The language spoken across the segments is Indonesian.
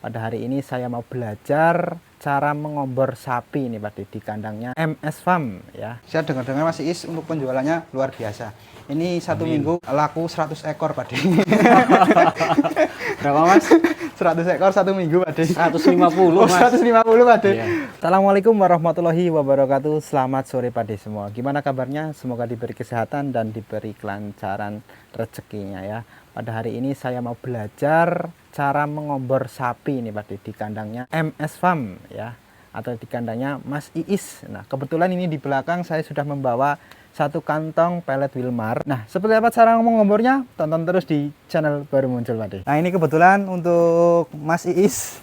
Pada hari ini saya mau belajar cara mengombor sapi ini Pak di kandangnya MS Farm ya. Saya dengar-dengar Mas Iis untuk penjualannya luar biasa. Ini satu minggu laku 100 ekor Pak Berapa Mas? 100 ekor satu minggu Pak 150 Mas. 150 Pak Iya. Assalamualaikum warahmatullahi wabarakatuh. Selamat sore Pak semua. Gimana kabarnya? Semoga diberi kesehatan dan diberi kelancaran rezekinya ya. Pada hari ini saya mau belajar cara mengombor sapi ini Pak di kandangnya MS Farm ya, atau di kandangnya Mas Iis. Nah kebetulan ini di belakang saya sudah membawa satu kantong pelet Wilmar. Nah seperti apa cara mengombornya? Tonton terus di channel baru muncul Pak. Nah ini kebetulan untuk Mas Iis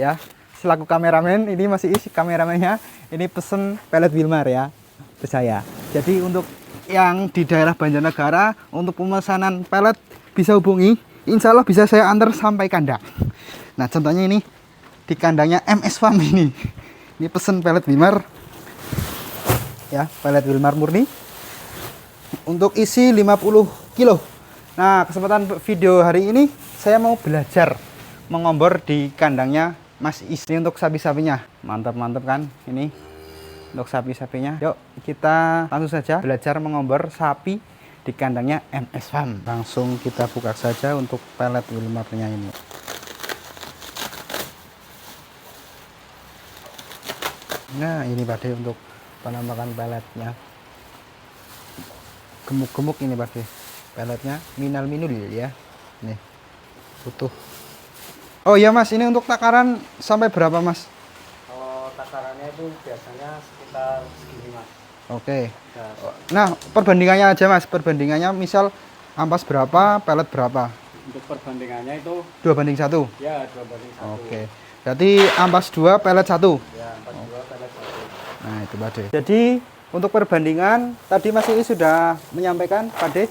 ya, selaku kameramen. Ini Mas Iis kameramennya, ini pesen pelet Wilmar ya ke saya. Jadi untuk yang di daerah Banjarnegara untuk pemesanan pelet bisa hubungi, insya Allah bisa saya antar sampai kandang. Nah contohnya ini di kandangnya MS Farm ini pesen pelet Wilmar ya, pelet Wilmar murni untuk isi 50 kilo. Nah kesempatan video hari ini saya mau belajar mengombor di kandangnya Mas Iis. Ini untuk sapi-sapinya, mantap-mantap kan ini untuk sapi-sapinya. Yuk kita langsung saja belajar mengombor sapi di kandangnya MS Farm. Langsung kita buka saja untuk pelet Wilmarnya ini. Nah ini Pak untuk penampakan peletnya, gemuk-gemuk ini Pak peletnya, minal minul ya, nih utuh. Oh iya Mas, ini untuk takaran sampai berapa Mas? Kalau takarannya itu biasanya sekitar segini Mas. Oke. Nah, perbandingannya aja Mas. Perbandingannya misal ampas berapa, pelet berapa? Untuk perbandingannya itu 2:1. ya 2:1. Oke. Berarti ampas 2, pelet 1. Ya 42 pelet 1. Nah, itu Pak De. Jadi, untuk perbandingan tadi Mas ini sudah menyampaikan Pak De.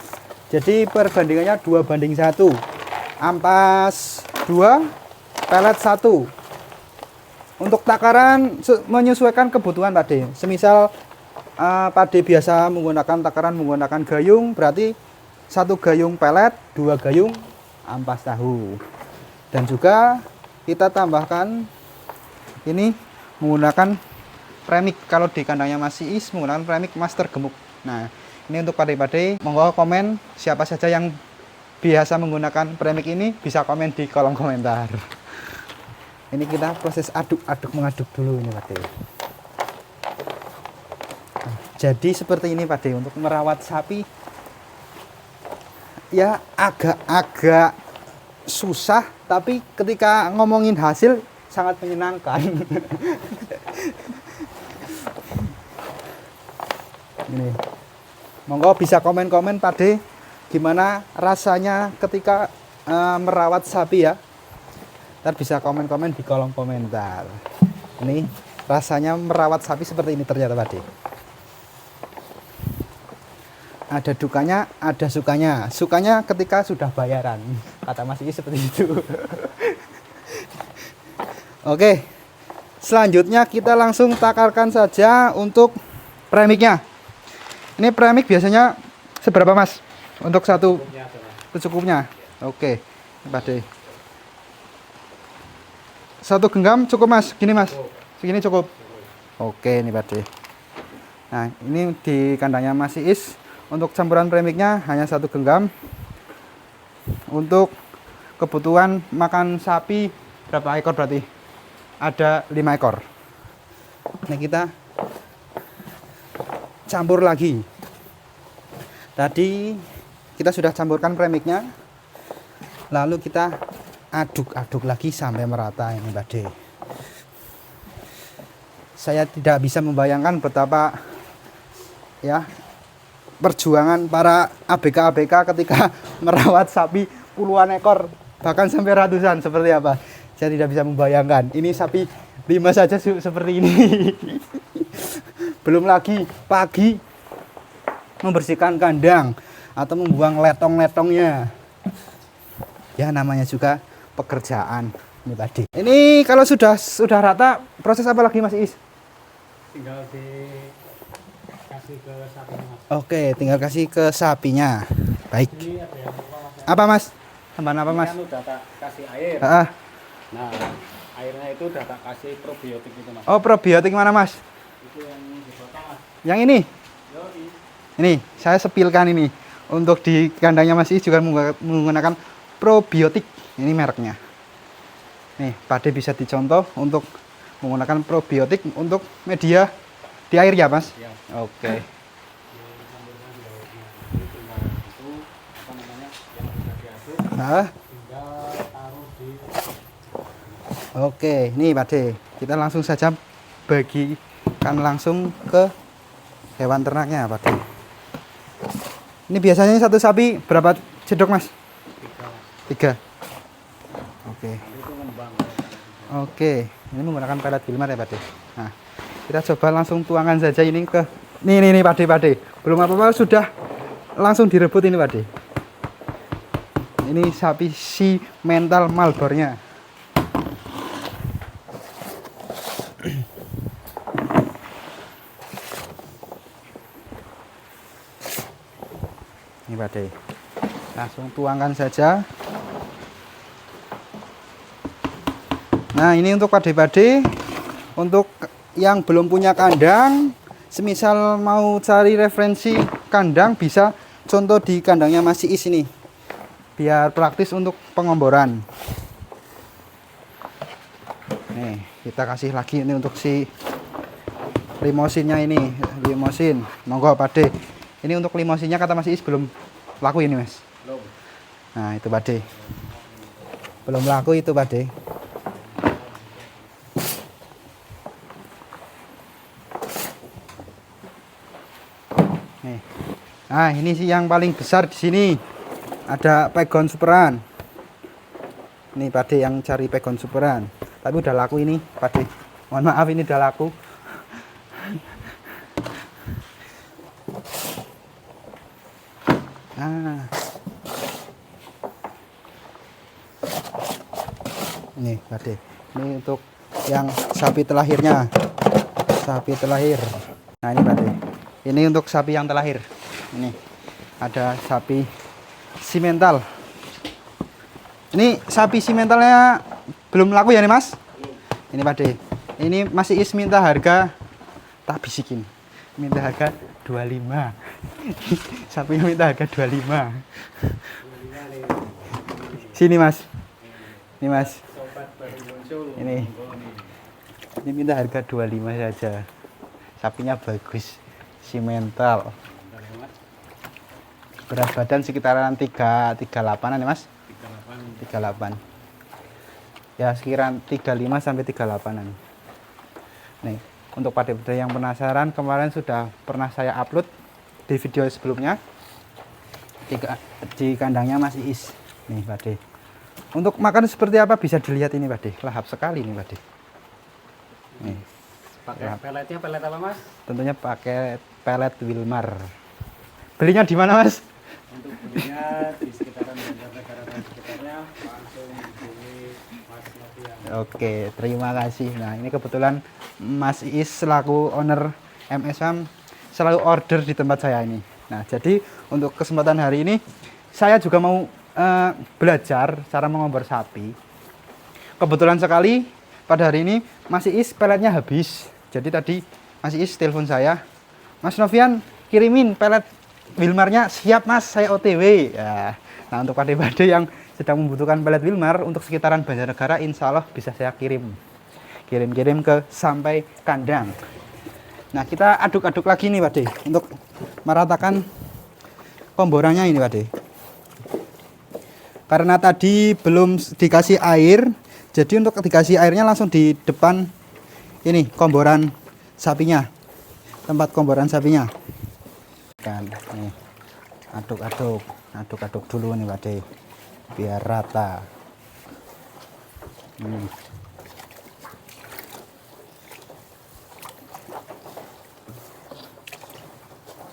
Jadi, perbandingannya 2:1. Ampas 2, pelet 1. Untuk takaran menyesuaikan kebutuhan Pak De. Semisal Pak De biasa menggunakan takaran menggunakan gayung, berarti 1 gayung pelet, 2 gayung ampas tahu. Dan juga kita tambahkan ini menggunakan premix. Kalau di kandangnya Mas Iis menggunakan premix master gemuk. Nah ini untuk pade-pade, monggo komen siapa saja yang biasa menggunakan premix ini, bisa komen di kolom komentar. Ini kita proses aduk mengaduk dulu ini Pak De. Jadi seperti ini Pak De, untuk merawat sapi ya agak susah, tapi ketika ngomongin hasil sangat menyenangkan. Ini monggo bisa komen-komen Pak De, gimana rasanya ketika merawat sapi ya. Ntar bisa komen-komen di kolom komentar. Ini rasanya merawat sapi seperti ini ternyata Pak De. Ada dukanya, ada sukanya. Sukanya ketika sudah bayaran, kata Mas Iis seperti itu. Oke, selanjutnya kita langsung takarkan saja untuk premixnya. Ini premix biasanya seberapa Mas? Untuk satu secukupnya. Oke, Pak De. 1 genggam cukup Mas, gini Mas, segini cukup. Oke, ini Pak De. Nah, ini di kandangnya Mas Iis. Untuk campuran premixnya hanya 1 genggam. Untuk kebutuhan makan sapi berapa ekor berarti? Ada 5 ekor. Nah kita campur lagi. Tadi kita sudah campurkan premixnya, lalu kita aduk-aduk lagi sampai merata ini Pak De. Saya tidak bisa membayangkan betapa ya perjuangan para ABK ketika merawat sapi puluhan ekor, bahkan sampai ratusan, seperti apa. Saya tidak bisa membayangkan. Ini sapi 5 saja seperti ini. Belum lagi pagi membersihkan kandang atau membuang letong-letongnya. Ya namanya juga pekerjaan ini tadi. Ini kalau sudah rata, proses apa lagi Mas Iis? Tinggal dikasih ke sapinya Mas. Oke, tinggal kasih ke sapinya. Baik. Ini ada yang lupa Mas. Apa Mas? Tambahan apa Mas? Ini kan udah tak kasih air. Nah, airnya itu udah tak kasih probiotik itu mas. Oh, probiotik mana Mas? Itu yang di botol mas. Yang ini? Yoi. Ini, saya sepilkan ini. Untuk di kandangnya Mas Is juga menggunakan probiotik. Ini mereknya. Nih, Pade bisa dicontoh untuk menggunakan probiotik untuk media di air ya, Mas? Ya. Oke. Tinggal itu apa namanya yang sudah diaduk, Nah, tinggal taruh di. oke. Nih, Pade. Kita langsung saja bagikan langsung ke hewan ternaknya, Pade. Ini biasanya satu sapi berapa cedok, Mas? 3. Oke. Itu ngembang. Oke, ini menggunakan pelet Wilmar ya, Pade. Nah, kita coba langsung tuangkan saja ini ke nih, Pade. Belum apa-apa sudah langsung direbut ini, Pade. Ini sapi si mental Malbornya. Ini, Pade. Langsung tuangkan saja. Nah, ini untuk pade-pade, untuk yang belum punya kandang, semisal mau cari referensi kandang, bisa contoh di kandangnya Mas Is ini, biar praktis untuk pengomboran. Nih, kita kasih lagi ini untuk si limosinnya ini, limosin. Monggo pade. Ini untuk limosinnya kata Mas Is belum laku ini, Mas. Belum. Nah, itu pade. Belum laku itu, pade. Nih. Nah, ini sih yang paling besar di sini. Ada pegon superan. Ini Pade yang cari pegon superan. Tapi udah laku ini, Pade. Mohon maaf ini udah laku. Nah. Nih, Pade. Ini untuk yang sapi telahirnya. Sapi telahir. Nah, ini Pade. Ini untuk sapi yang terlahir. Ini ada sapi simental. Ini sapi simentalnya belum laku ya nih, Mas? Ini Pade. Ini masih Is minta harga, tak bisikin. Minta harga 25. Sapinya minta harga 25. Sini, Mas. Ini, Mas. Ini. Ini minta harga 25 saja. Sapinya bagus. Simental. Berat badan sekitaran 38-an ya, Mas? 38. Ya, sekiranya 35 sampai 38-an. Nih, untuk pade-pade yang penasaran, kemarin sudah pernah saya upload di video sebelumnya di kandangnya Mas Is. Nih, Pade. Untuk makan seperti apa bisa dilihat ini, Pade. Lahap sekali nih, Pade. Nih. Pakai peletnya pelet apa mas? Tentunya pakai pelet Wilmar. Belinya di mana, Mas? Untuk belinya di sekitaran negara sekitarnya langsung hubungi Mas Novian. Oke, terima kasih. Nah, ini kebetulan Mas Is selaku owner MS Farm selalu order di tempat saya ini. Nah, jadi untuk kesempatan hari ini saya juga mau belajar cara mengombor sapi. Kebetulan sekali pada hari ini Mas Is peletnya habis. Jadi tadi Mas Is telepon saya, Mas Novian kirimin pelet Wilmarnya, siap Mas, saya OTW. Ya. Nah, untuk pade-pade yang sedang membutuhkan pelet Wilmar untuk sekitaran Banjarnegara, insya Allah bisa saya kirim ke sampai kandang. Nah, kita aduk-aduk lagi nih, Pade, untuk meratakan komborannya ini, Pade. Karena tadi belum dikasih air, jadi untuk dikasih airnya langsung di depan ini komboran sapinya, tempat komboran sapinya. Kan, nih, aduk-aduk dulu nih, Pade, biar rata.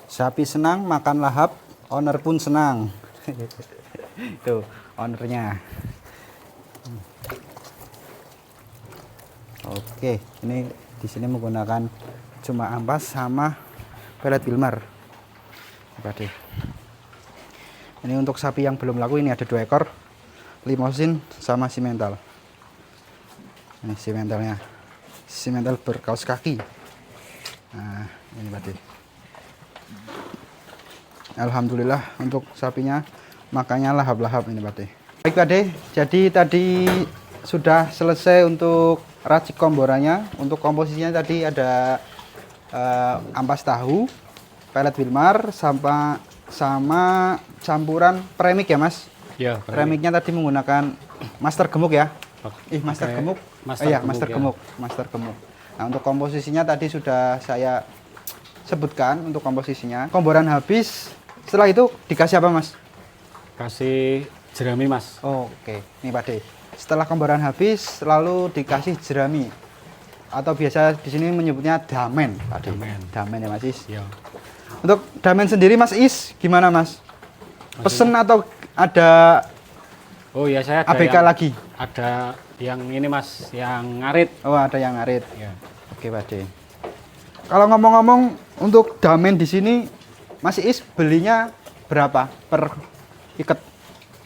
Sapi senang makan lahap, owner pun senang. Tuh, ownernya. Oke, ini di sini menggunakan cuma ampas sama pelet Wilmar. Pade. Ini untuk sapi yang belum laku, ini ada 2 ekor, limosin sama simental. Ini simentalnya, simental berkaos kaki. Nah, ini Pakde. Alhamdulillah untuk sapinya makanya lahap-lahap ini Pakde. Baik Pakde, jadi tadi sudah selesai untuk racik komborannya. Untuk komposisinya tadi ada ampas tahu, pelet Wilmar, sama campuran premik ya Mas. Ya, Premiknya tadi menggunakan master gemuk ya. Master Pakai gemuk. master Iya, gemuk, master ya. gemuk, master gemuk. Nah, untuk komposisinya tadi sudah saya sebutkan untuk komposisinya. Komboran habis, setelah itu dikasih apa Mas? Kasih jerami Mas. Oh, oke. Nih Pakde. Setelah komboran habis, lalu dikasih jerami. Atau biasa di sini menyebutnya damen, Pakde. Damen. Damen ya Mas Is. Ya. Untuk damen sendiri Mas Is gimana Mas? Pesen atau ada Oh ya, saya ada ABK yang, lagi? ada yang ini Mas, yang ngarit. Oh, ada yang ngarit. Ya. Oke, Pakde. Kalau ngomong-ngomong untuk damen di sini Mas Is belinya berapa per iket?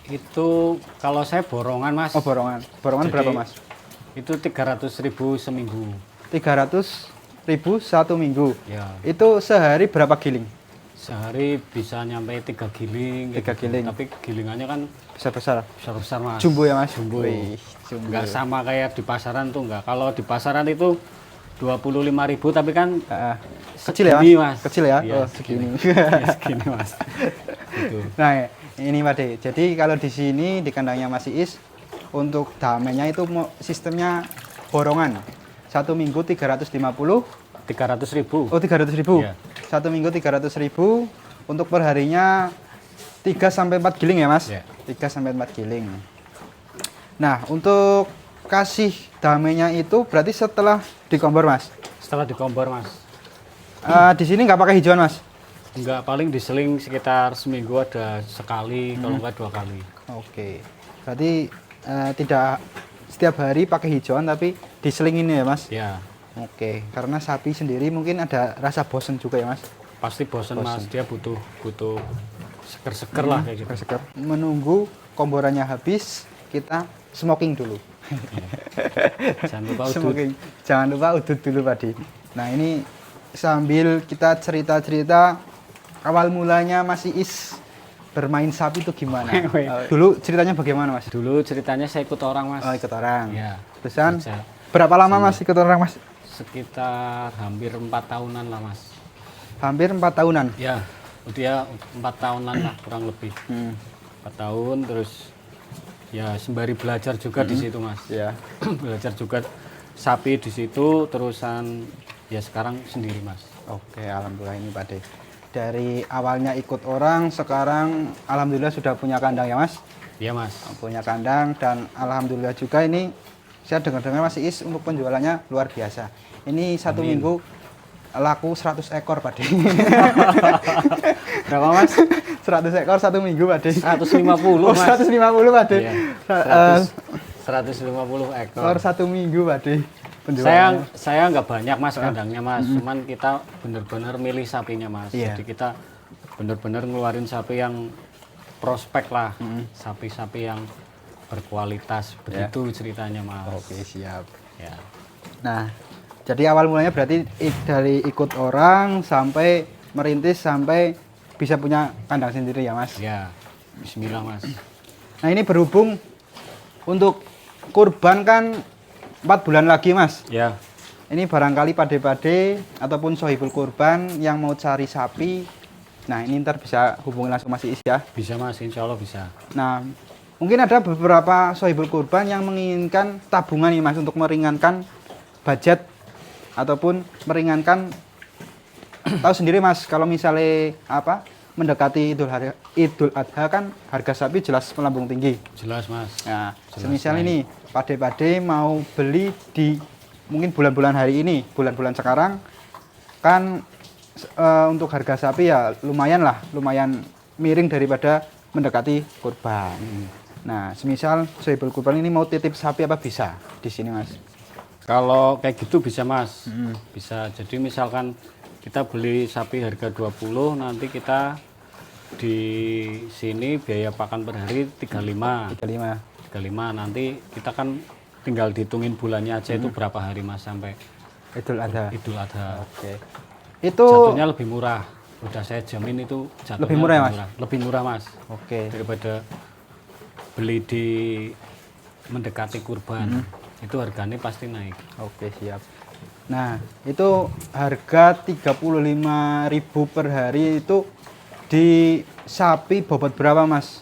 Itu kalau saya borongan Mas. Oh, borongan. Borongan Jadi, berapa Mas? Itu 300.000 seminggu. 300.000 satu minggu. Ya. Itu sehari berapa giling? Sehari bisa nyampe 3 giling. 3 giling. Tapi gilingannya kan Besar-besar. besar-besar Mas. Jumbo ya Mas? Jumbo. Wih, jumbo. Nggak sama kayak di pasaran tuh enggak. Kalau di pasaran itu 25.000 tapi kan Ah, kecil ya Mas? segini, Mas. Kecil ya? Iya, Oh, segini. Ya, segini Mas. Gitu. Nah, ini Pakde. Jadi kalau di sini di kandangnya Mas Is untuk damennya itu sistemnya borongan. Satu minggu 350. 300.000. Oh, 300.000. Iya. Satu minggu 300.000. Untuk perharinya 3 sampai 4 giling ya Mas? Iya. 3 sampai 4 giling. Nah, untuk kasih damenya itu berarti setelah dikombor Mas. Setelah dikompor Mas. Di sini nggak pakai hijauan Mas? Enggak, paling diseling sekitar seminggu ada sekali, kalau enggak 2 kali. Oke. Berarti tidak setiap hari pakai hijauan tapi diseling ini ya Mas? Ya, Oke, karena sapi sendiri mungkin ada rasa bosen juga ya Mas? pasti bosen Mas. Dia butuh seger-seger lah kayak gitu. Seger. Menunggu komborannya habis, kita smoking dulu. Jangan lupa udut. Smoking. Jangan lupa udut dulu Pakde. Nah ini sambil kita cerita-cerita awal mulanya Mas Is bermain sapi itu gimana? Dulu ceritanya bagaimana Mas? Dulu ceritanya saya ikut orang Mas. Oh ikut orang. Ya. Terusan Saya berapa lama Mas ikut orang Mas? sekitar hampir 4 tahunan lah Mas. Hampir 4 tahunan. Ya, dia 4 tahunan lah kurang lebih. 4 tahun terus ya sembari belajar juga di situ Mas. Ya. Belajar juga sapi di situ terusan ya sekarang sendiri Mas. Oke, alhamdulillah ini Pakde. Dari awalnya ikut orang, sekarang alhamdulillah sudah punya kandang ya Mas? Iya Mas. Punya kandang dan alhamdulillah juga ini saya dengar-dengar Mas Is untuk penjualannya luar biasa. Ini satu Amin. minggu laku 100 ekor Pakde. Berapa Mas? 100 ekor satu minggu Pakde. 150 Oh, Mas. 150 Pakde. Iya. 150 ekor. Ekor satu minggu Pakde. Saya nggak banyak Mas kandangnya Mas, cuman kita bener-bener milih sapinya Mas. Iya. Jadi kita bener-bener ngeluarin sapi yang prospek lah, sapi-sapi yang berkualitas. Begitu ceritanya Mas. Oke, siap. Ya. Nah, jadi awal mulanya berarti dari ikut orang sampai merintis sampai bisa punya kandang sendiri ya Mas? Ya. Bismillah Mas. Nah ini berhubung untuk kurban kan 4 bulan lagi Mas. Ya. Ini barangkali pade-pade ataupun sohibul kurban yang mau cari sapi. Nah ini ntar bisa hubungi langsung Mas Is ya. Bisa Mas, insya Allah bisa. Nah mungkin ada beberapa sohibul kurban yang menginginkan tabungan nih Mas untuk meringankan budget ataupun meringankan tahu sendiri Mas kalau misalnya mendekati Idul Adha kan harga sapi jelas melambung tinggi. Jelas Mas. Nah, Jelas semisal naik. ini pade-pade mau beli di mungkin bulan-bulan hari ini, bulan-bulan sekarang kan untuk harga sapi ya lumayan miring daripada mendekati kurban. Nah, semisal sohibul kurban ini mau titip sapi apa bisa di sini Mas? Kalau kayak gitu bisa Mas. Bisa. Jadi misalkan kita beli sapi harga 20, nanti kita di sini biaya pakan per hari 35. 35. 35 nanti kita kan tinggal dihitungin bulannya aja itu berapa hari Mas sampai Idul Adha. Idul Adha. Oke. Itu Jatuhnya lebih murah. Udah saya jamin itu jatuhnya Lebih murah ya, Mas? Lebih murah Mas. oke. Daripada beli di mendekati kurban. Itu harganya pasti naik. Oke, siap. Nah, itu harga 35.000 per hari itu di sapi bobot berapa, Mas?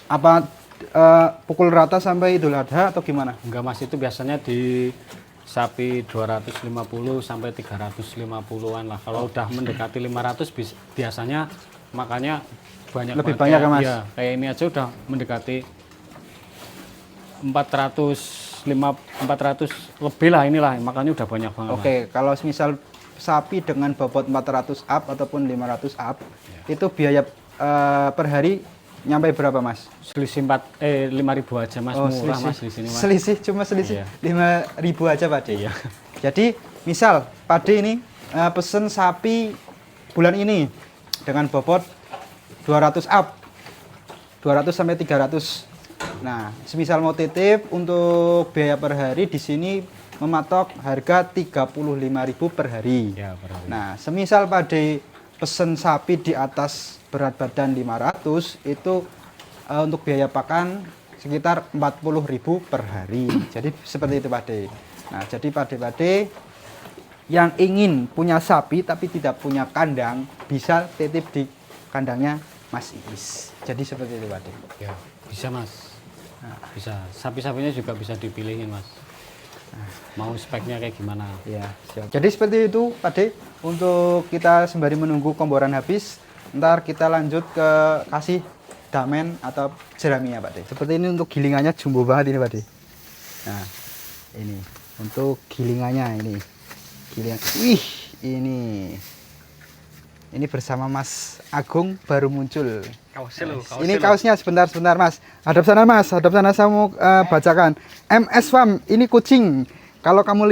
Apa pukul rata sampai Idul Adha atau gimana? Enggak Mas, itu biasanya di sapi 250 sampai 350-an lah. Kalau udah mendekati 500 biasanya makanya Lebih banyak ya, Mas? Iya, kayak ini aja udah mendekati 400 lebih lah inilah, makanya udah banyak banget. Oke, kalau misal sapi dengan bobot 400 up ataupun 500 up, itu biaya per hari nyampe berapa, Mas? Selisih 5.000 aja Mas, murah Mas di sini Mas. Selisih, cuma selisih Iya. 5.000 aja, Pak De. Iya. Jadi, misal Pak De ini pesen sapi bulan ini dengan bobot 200 up. 200 sampai 300. Nah, semisal mau titip untuk biaya per hari di sini mematok harga 35.000 per hari. Ya, per hari. Nah, semisal Pak De pesen sapi di atas berat badan 500 itu untuk biaya pakan sekitar 40.000 per hari. Jadi seperti itu Pak De. Nah, jadi Pak De yang ingin punya sapi tapi tidak punya kandang bisa titip di kandangnya Mas Iis. Jadi seperti itu Pak De. Ya, bisa Mas. Bisa. Sapi-sapinya juga bisa dipilihin Mas. Mau speknya kayak gimana? Ya, siap. Jadi seperti itu Pak De. Untuk kita sembari menunggu komboran habis, ntar kita lanjut ke kasih damen atau jeraminya Pak De. Seperti ini untuk gilingannya jumbo banget ini Pak De. Nah, ini untuk gilingannya ini. Gilingan. Wih, ini bersama Mas Agung baru muncul. Ini kaosnya sebentar Mas. Hadap sana Mas, hadap sana saya mau bacakan. MS Farm, ini kucing. Kalau kamu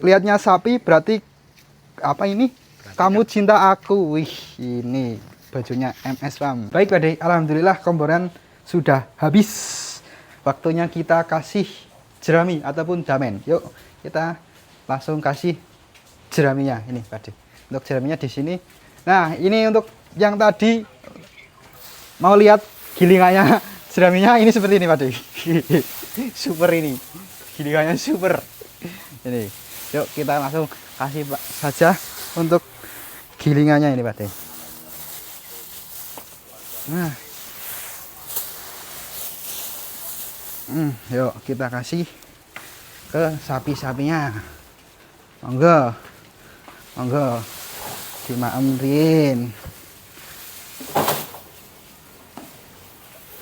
lihatnya sapi berarti apa ini? Kamu cinta aku. Wih, ini bajunya MS Farm. Baik Pak De, alhamdulillah komboran sudah habis. Waktunya kita kasih jerami ataupun damen. Yuk, kita langsung kasih jeraminya ini Pak De. Untuk jeraminya di sini. Nah, ini untuk yang tadi mau lihat gilingannya jeraminya ini seperti ini Pak De. Super ini. Gilingannya super. Ini. Yuk kita langsung kasih saja untuk gilingannya ini Pak De. Nah. Yuk kita kasih ke sapi-sapinya. Monggo. Monggo. Dimaemrin.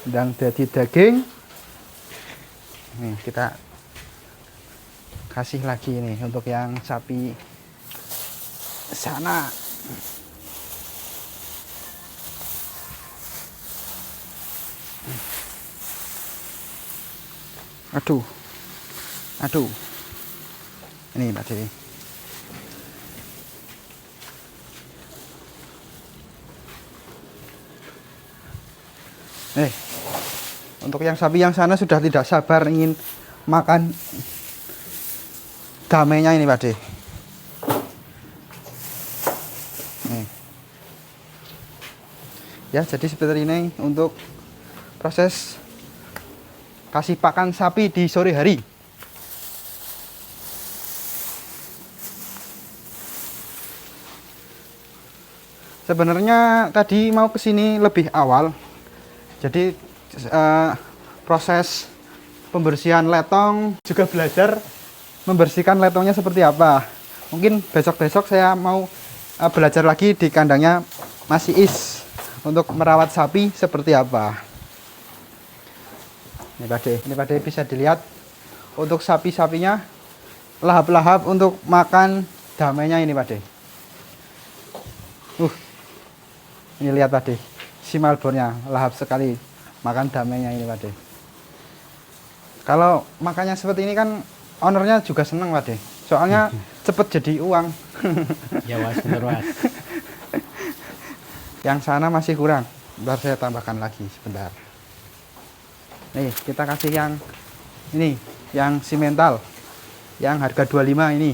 Ndang dadi daging. Nih kita kasih lagi nih untuk yang sapi sana. Aduh. Ini Pak De. Untuk yang sapi yang sana sudah tidak sabar ingin makan damenya ini Pak De. Ya, jadi seperti ini untuk proses kasih pakan sapi di sore hari. Sebenarnya tadi mau kesini lebih awal. Jadi proses pembersihan letong juga belajar membersihkan letongnya seperti apa. Mungkin besok-besok saya mau belajar lagi di kandangnya Mas Iis untuk merawat sapi seperti apa. Ini Pak De bisa dilihat untuk sapi-sapinya lahap-lahap untuk makan damainya ini Pak De. Ini lihat Pak De, si Malbornya lahap sekali makan damainya ini Pak De. Kalau makannya seperti ini kan ownernya juga senang Pak De. Soalnya cepet jadi uang. Ya Mas, bener Mas. Yang sana masih kurang. Ntar saya tambahkan lagi sebentar. Nih, kita kasih yang ini yang simental yang harga 25 ini.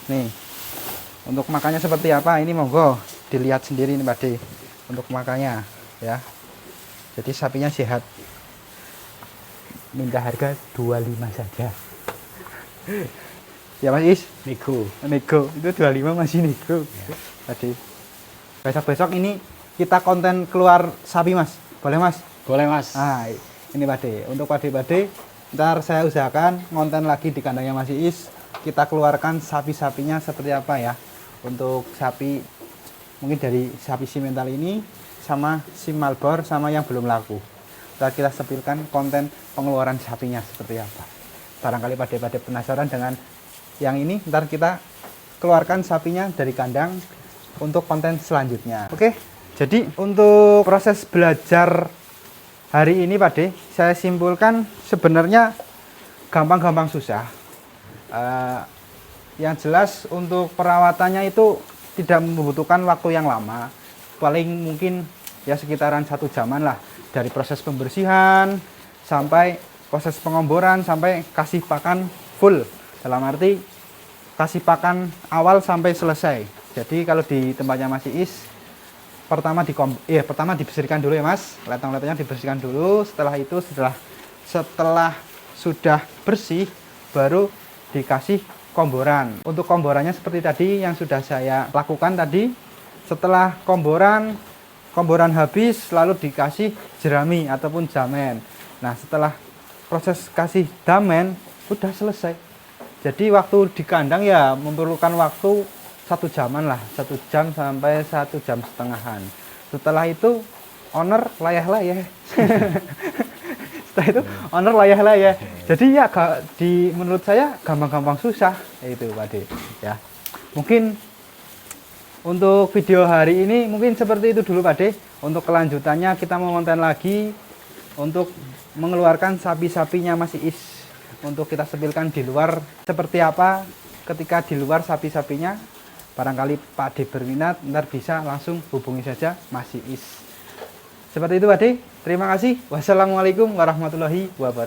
Nih, untuk makannya seperti apa ini monggo dilihat sendiri nih Pak De, untuk makannya ya. Jadi sapinya sehat. Minta harga 25 saja. Ya Mas Is, Nego. nego itu 25 masih nego. Tadi besok-besok ini kita konten keluar sapi Mas, boleh Mas? Boleh Mas. Nah ini Pak De, untuk Pak De ntar saya usahakan konten lagi di kandangnya Mas Is, kita keluarkan sapi-sapinya seperti apa ya. Untuk sapi mungkin dari sapi simental ini sama si Malbor sama yang belum laku, kita sepilkan konten pengeluaran sapinya seperti apa. Barangkali Pak De penasaran dengan yang ini, ntar kita keluarkan sapinya dari kandang untuk konten selanjutnya. Oke, jadi untuk proses belajar hari ini Pak De, saya simpulkan sebenarnya gampang-gampang susah. Yang jelas untuk perawatannya itu tidak membutuhkan waktu yang lama, paling mungkin ya sekitaran 1 jaman lah, dari proses pembersihan sampai proses pengomboran sampai kasih pakan full, dalam arti kasih pakan awal sampai selesai. Jadi kalau di tempatnya Mas Iis, pertama dibersihkan dulu ya Mas, letong-letongnya dibersihkan dulu. Setelah itu setelah sudah bersih baru dikasih komboran. Untuk komborannya seperti tadi yang sudah saya lakukan tadi. Setelah komboran habis lalu dikasih jerami ataupun jamen. Nah setelah proses kasih damen udah selesai. Jadi waktu di kandang ya memerlukan waktu 1 jaman lah, 1 jam sampai 1 jam setengahan. Setelah itu owner layah-layah. Setelah itu owner layah-layah. Jadi ya menurut saya gampang-gampang susah itu Pak De ya. Mungkin untuk video hari ini mungkin seperti itu dulu Pak De. Untuk kelanjutannya kita mau konten lagi untuk mengeluarkan sapi-sapinya Mas Iis, untuk kita sepilkan di luar seperti apa ketika di luar sapi-sapinya. Barangkali Pak De berminat, ntar bisa langsung hubungi saja Mas Iis. Seperti itu Pak De. Terima kasih. Wassalamualaikum warahmatullahi wabarakatuh.